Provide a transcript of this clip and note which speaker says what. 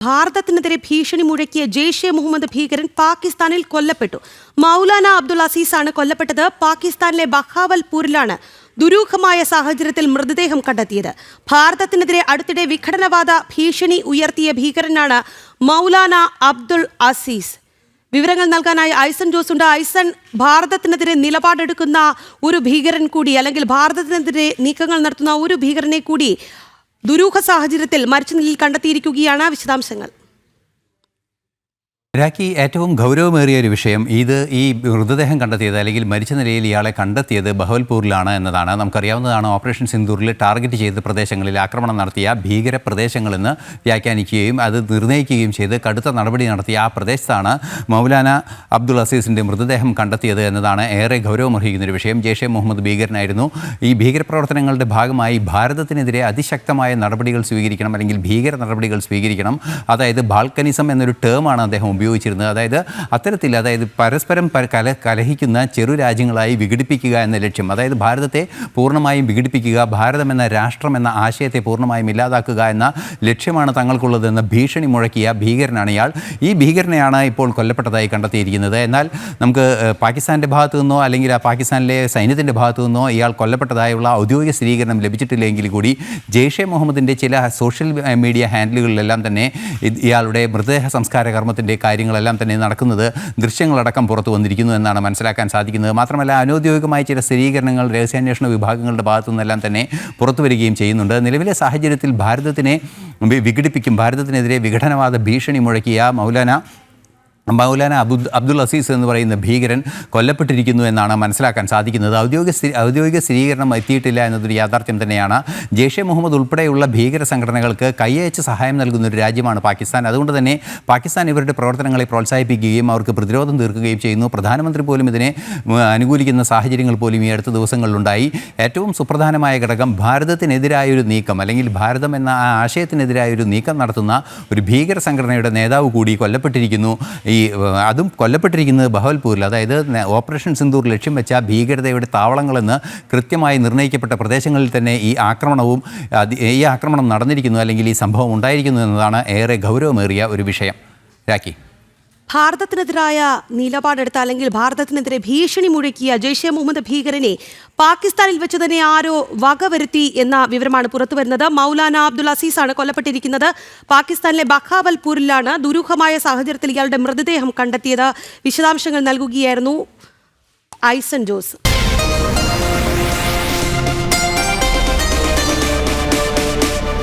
Speaker 1: ഭാരതത്തിനെതിരെ ഭീഷണി മുഴക്കിയ ജെയ്ഷെ മുഹമ്മദ് ഭീകരൻ പാകിസ്ഥാനിൽ കൊല്ലപ്പെട്ടു. മൗലാന അബ്ദുൾ അസീസാണ് കൊല്ലപ്പെട്ടത്. പാകിസ്ഥാനിലെ ബഹാവൽപൂരിലാണ് ദുരൂഹമായ സാഹചര്യത്തിൽ മൃതദേഹം കണ്ടെത്തിയത്. ഭാരതത്തിനെതിരെ അടുത്തിടെ വിഘടനവാദ ഭീഷണി ഉയർത്തിയ ഭീകരനാണ് മൗലാന അബ്ദുൾ അസീസ്. വിവരങ്ങൾ നൽകാനായി ഐസൻ ജോസ് ഉണ്ട്. ഐസൻ, ഭാരതത്തിനെതിരെ നിലപാടെടുക്കുന്ന ഒരു ഭീകരൻ കൂടി, അല്ലെങ്കിൽ ഭാരതത്തിനെതിരെ നീക്കങ്ങൾ നടത്തുന്ന ഒരു ഭീകരനെ കൂടി ദുരൂഹ സാഹചര്യത്തിൽ മരിച്ച നിലയിൽ കണ്ടെത്തിയിരിക്കുകയാണ്. വിശദാംശങ്ങൾ.
Speaker 2: രാഖി, ഏറ്റവും ഗൗരവമേറിയ ഒരു വിഷയം ഈ മൃതദേഹം കണ്ടെത്തിയത് അല്ലെങ്കിൽ മരിച്ച നിലയിൽ ഇയാളെ കണ്ടെത്തിയത് ബഹവൽപൂരിലാണ് എന്നതാണ്. നമുക്കറിയാവുന്നതാണ്, ഓപ്പറേഷൻ സിന്ദൂറിൽ ടാർഗറ്റ് ചെയ്ത പ്രദേശങ്ങളിൽ ആക്രമണം നടത്തിയ ഭീകര പ്രദേശങ്ങളെന്ന് വ്യാഖ്യാനിക്കുകയും അത് നിർണ്ണയിക്കുകയും ചെയ്ത് കടുത്ത നടപടി നടത്തിയ ആ പ്രദേശത്താണ് മൗലാന അബ്ദുൾ അസീസിൻ്റെ മൃതദേഹം കണ്ടെത്തിയത് എന്നതാണ് ഏറെ ഗൗരവമർഹിക്കുന്നൊരു വിഷയം. ജെയ്ഷെ മുഹമ്മദ് ഭീകരനായിരുന്നു. ഈ ഭീകരപ്രവർത്തനങ്ങളുടെ ഭാഗമായി ഭാരതത്തിനെതിരെ അതിശക്തമായ നടപടികൾ സ്വീകരിക്കണം, അല്ലെങ്കിൽ ഭീകര നടപടികൾ സ്വീകരിക്കണം. അതായത് ബാൽക്കനിസം എന്നൊരു ടേമാണ് അദ്ദേഹം ഉപയോഗിച്ചിരുന്നത്. അതായത് പരസ്പരം കലഹിക്കുന്ന ചെറു രാജ്യങ്ങളായി വിഘടിപ്പിക്കുക എന്ന ലക്ഷ്യം, അതായത് ഭാരതത്തെ പൂർണ്ണമായും വിഘടിപ്പിക്കുക, ഭാരതം എന്ന രാഷ്ട്രം എന്ന ആശയത്തെ പൂർണ്ണമായും ഇല്ലാതാക്കുക എന്ന ലക്ഷ്യമാണ് തങ്ങൾക്കുള്ളതെന്ന് ഭീഷണി മുഴക്കിയ ഭീകരനാണ് ഇയാൾ. ഈ ഭീകരനെയാണ് ഇപ്പോൾ കൊല്ലപ്പെട്ടതായി കണ്ടെത്തിയിരിക്കുന്നത്. എന്നാൽ നമുക്ക് പാകിസ്ഥാൻ്റെ ഭാഗത്തു നിന്നോ അല്ലെങ്കിൽ പാകിസ്ഥാനിലെ സൈന്യത്തിൻ്റെ ഭാഗത്തു നിന്നോ ഇയാൾ കൊല്ലപ്പെട്ടതായുള്ള ഔദ്യോഗിക സ്ഥിരീകരണം ലഭിച്ചിട്ടില്ലെങ്കിൽ കൂടി ജെയ്ഷെ മുഹമ്മദിൻ്റെ ചില സോഷ്യൽ മീഡിയ ഹാൻഡിലുകളിലെല്ലാം തന്നെ ഇയാളുടെ മൃതദേഹ സംസ്കാര കർമ്മത്തിൻ്റെ കാര്യങ്ങളെല്ലാം തന്നെ നടക്കുന്നത് ദൃശ്യങ്ങളടക്കം പുറത്തു വന്നിരിക്കുന്നു എന്നാണ് മനസ്സിലാക്കാൻ സാധിക്കുന്നത്. മാത്രമല്ല, അനൗദ്യോഗികമായ ചില സ്ഥിരീകരണങ്ങൾ രഹസ്യാന്വേഷണ വിഭാഗങ്ങളുടെ ഭാഗത്തു നിന്നെല്ലാം തന്നെ പുറത്തു വരികയും ചെയ്യുന്നുണ്ട്. നിലവിലെ സാഹചര്യത്തിൽ ഭാരതത്തിനെ വിഘടിപ്പിക്കും, ഭാരതത്തിനെതിരെ വിഘടനവാദ ഭീഷണി മുഴക്കിയ മൗലാന അബ്ദുൾ അസീസ് എന്ന് പറയുന്ന ഭീകരൻ കൊല്ലപ്പെട്ടിരിക്കുന്നു എന്നാണ് മനസ്സിലാക്കാൻ സാധിക്കുന്നത്. ഔദ്യോഗിക സ്ഥിരീകരണം എത്തിയിട്ടില്ല എന്നതൊരു യാഥാർത്ഥ്യം തന്നെയാണ്. ജെയ്ഷെ മുഹമ്മദ് ഉൾപ്പെടെയുള്ള ഭീകര സംഘടനകൾക്ക് കൈയയച്ച് സഹായം നൽകുന്ന ഒരു രാജ്യമാണ് പാകിസ്ഥാൻ. അതുകൊണ്ട് തന്നെ പാകിസ്ഥാൻ ഇവരുടെ പ്രവർത്തനങ്ങളെ പ്രോത്സാഹിപ്പിക്കുകയും അവർക്ക് പ്രതിരോധം തീർക്കുകയും ചെയ്യുന്നു. പ്രധാനമന്ത്രി പോലും ഇതിനെ അനുകൂലിക്കുന്ന സാഹചര്യങ്ങൾ പോലും ഈ അടുത്ത ദിവസങ്ങളിലുണ്ടായി. ഏറ്റവും സുപ്രധാനമായ ഘടകം, ഭാരതത്തിനെതിരായൊരു നീക്കം, അല്ലെങ്കിൽ ഭാരതം എന്ന ആ ആശയത്തിനെതിരായൊരു നീക്കം നടത്തുന്ന ഒരു ഭീകര സംഘടനയുടെ നേതാവ് കൂടി കൊല്ലപ്പെട്ടിരിക്കുന്നു. അതും കൊല്ലപ്പെട്ടിരിക്കുന്നത് ബഹവൽപൂരിൽ, അതായത് ഓപ്പറേഷൻ സിന്ദൂർ ലക്ഷ്യം വെച്ച ഭീകരതയുടെ താവളങ്ങളെന്ന് കൃത്യമായി നിർണ്ണയിക്കപ്പെട്ട പ്രദേശങ്ങളിൽ തന്നെ ഈ ആക്രമണം നടന്നിരിക്കുന്നു, അല്ലെങ്കിൽ ഈ സംഭവം ഉണ്ടായിരിക്കുന്നു എന്നതാണ് ഏറെ ഗൗരവമേറിയ ഒരു വിഷയം. രാഖി,
Speaker 1: ഭാരതത്തിനെതിരായ നിലപാടെടുത്ത, അല്ലെങ്കിൽ ഭാരതത്തിനെതിരെ ഭീഷണി മുഴക്കിയ ജെയ്ഷെ മുഹമ്മദ് ഭീകരനെ പാകിസ്ഥാനിൽ വെച്ച് തന്നെ ആരോ വകവരുത്തി എന്ന വിവരമാണ് പുറത്തുവരുന്നത്. മൗലാന അബ്ദുൾ അസീസാണ് കൊല്ലപ്പെട്ടിരിക്കുന്നത്. പാകിസ്ഥാനിലെ ബഹാവൽപൂരിലാണ് ദുരൂഹമായ സാഹചര്യത്തിൽ ഇയാളുടെ മൃതദേഹം കണ്ടെത്തിയത്. വിശദാംശങ്ങൾ നൽകുകയായിരുന്നു ഐസൻ ജോസ്.